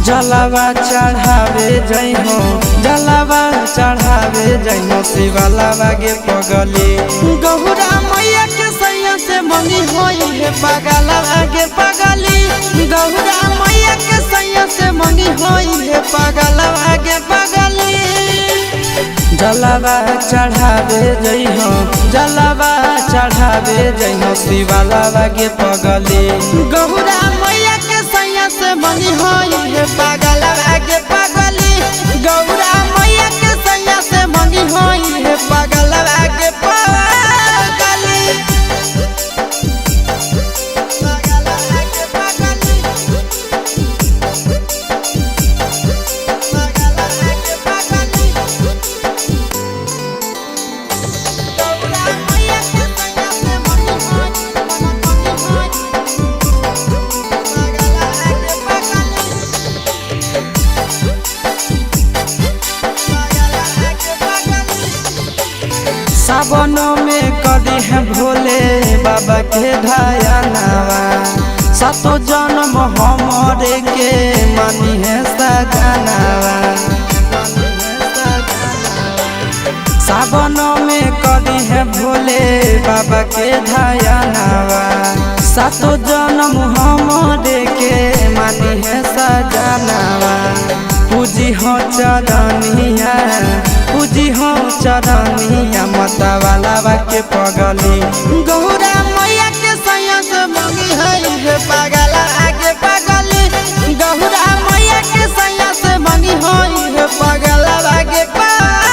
जलावा चढ़ावे जइहो जलावा चढ़ावे जइहो शिवलावा गे पगली गौरा मैया के सैया से मंगी होई है पगलवा गे पगली गौरा मैया के सैया से मंगी होई है पगलवा गे पगली जलावा चढ़ावे जइहो जलावा चढ़ावे जइहो शिवलावा गे पगली गौरा मैया के सैया से मंगी होई है पगलवा गे पगली गौरा मैया के सैया से मंगी होई है पगलवा गे पगली सावन में कदी है भोले बाबा के ढायनावा सातो जन्म हमरे के मानी है सजनावा सावन में कदी है भोले बाबा के ढायनावा सातो जन्म हमरे के मानी है सजनावा पूजी हो चरनिया पूजी हो चरनिया मतवाला के पगली गौरा मैया के सैया से मंगी है पगला आगे पगली गौरा मैया के सैया से मंगी है पगला आगे पगली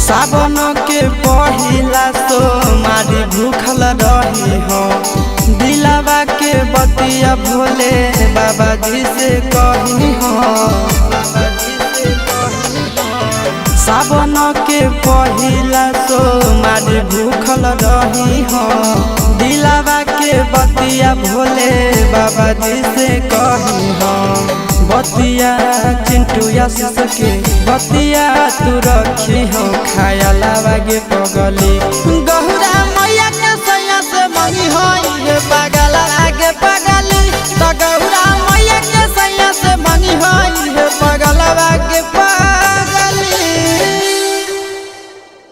सावन के पहिला सोमारी भूखल रही हो दिलावा के बतिया भोले बाबा जी से कही हो सावन के पहिला सोमारी भूखल रही हो दिलावा के बतिया भोले बाबा जी से कही हो बतिया चिंटू आशीष के बतिया तू रखी हो खाई